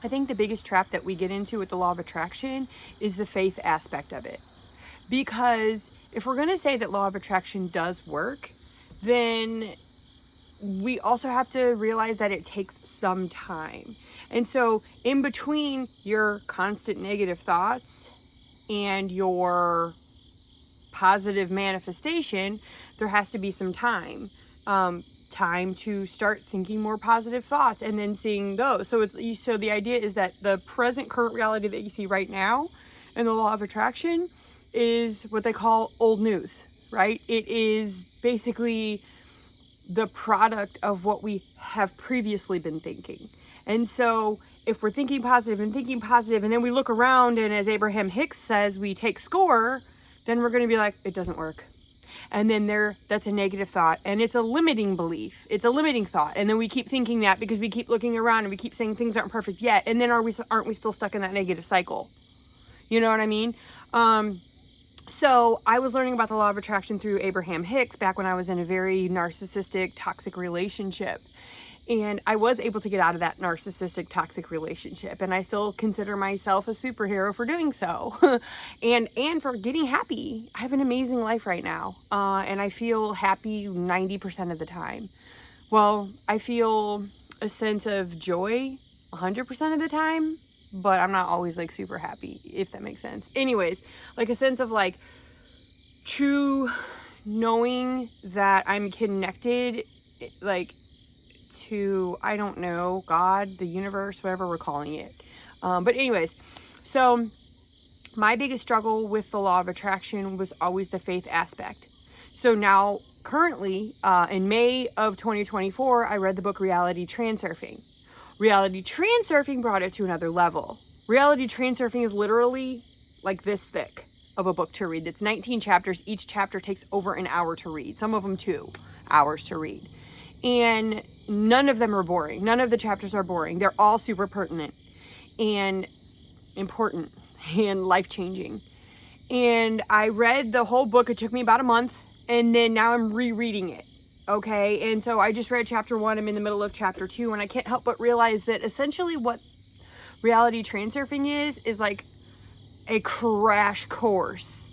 I think the biggest trap that we get into with the law of attraction is the faith aspect of it. Because if we're going to say that law of attraction does work, then we also have to realize that it takes some time. And so in between your constant negative thoughts and your positive manifestation, there has to be some time. Time to start thinking more positive thoughts and then seeing those. So the idea is that the present current reality that you see right now in the law of attraction is what they call old news, right? It is basically the product of what we have previously been thinking. And so if we're thinking positive and then we look around and, as Abraham Hicks says, we take score, then we're going to be like, it doesn't work. And then that's a negative thought, and it's a limiting belief. It's a limiting thought. And then we keep thinking that because we keep looking around and we keep saying things aren't perfect yet. And then aren't we still stuck in that negative cycle? You know what I mean? So I was learning about the law of attraction through Abraham Hicks back when I was in a very narcissistic, toxic relationship. And I was able to get out of that narcissistic, toxic relationship. And I still consider myself a superhero for doing so. and for getting happy. I have an amazing life right now. And I feel happy 90% of the time. Well, I feel a sense of joy 100% of the time. But I'm not always like super happy, if that makes sense. Anyways, like a sense of like true knowing that I'm connected, like, to, I don't know, God, the universe, whatever we're calling it. But anyways, so my biggest struggle with the law of attraction was always the faith aspect. So now, currently, in May of 2024, I read the book Reality Transurfing. Reality Transurfing brought it to another level. Reality Transurfing is literally like this thick of a book to read. It's 19 chapters. Each chapter takes over an hour to read. Some of them 2 hours to read. And none of them are boring. None of the chapters are boring. They're all super pertinent and important and life-changing. And I read the whole book. It took me about a month. And then now I'm rereading it. Okay. And so I just read chapter 1. I'm in the middle of chapter 2. And I can't help but realize that essentially what reality transurfing is like a crash course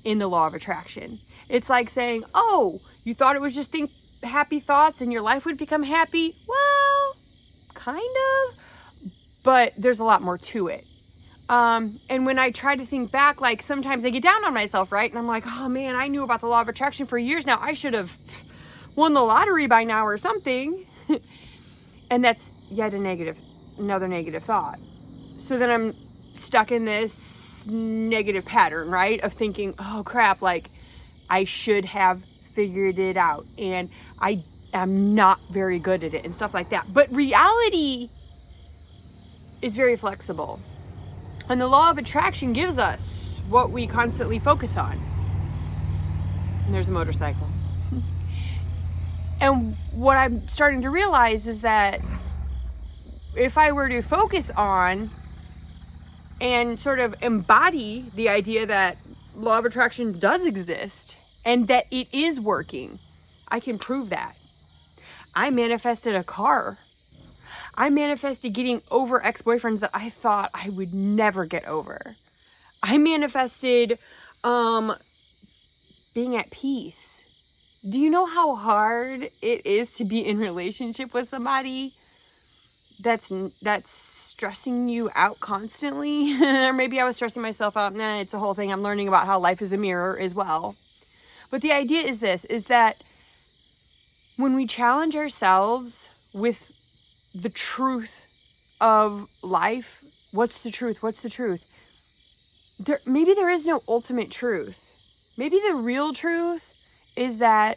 in the law of attraction. It's like saying, oh, you thought it was just think happy thoughts and your life would become happy? Well, kind of, but there's a lot more to it. And when I try to think back, like sometimes I get down on myself, right? And I'm like, oh man, I knew about the law of attraction for years now. I should have won the lottery by now or something. And that's yet another negative thought. So then I'm stuck in this negative pattern, right? Of thinking, oh crap, like I should have figured it out and I am not very good at it and stuff like that. But reality is very flexible. And the law of attraction gives us what we constantly focus on. And there's a motorcycle. And what I'm starting to realize is that if I were to focus on and sort of embody the idea that law of attraction does exist and that it is working, I can prove that. I manifested a car. I manifested getting over ex-boyfriends that I thought I would never get over. I manifested being at peace. Do you know how hard it is to be in relationship with somebody that's stressing you out constantly? Or maybe I was stressing myself out. Nah, it's a whole thing. I'm learning about how life is a mirror as well. But the idea is this, is that when we challenge ourselves with the truth of life, what's the truth? What's the truth? Maybe there is no ultimate truth. Maybe the real truth is that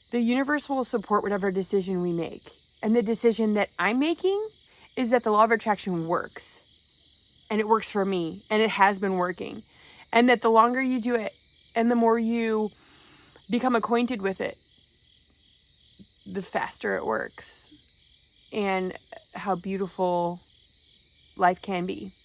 the universe will support whatever decision we make. And the decision that I'm making is that the law of attraction works. And it works for me. And it has been working. And that the longer you do it and the more you become acquainted with it, the faster it works. And how beautiful life can be.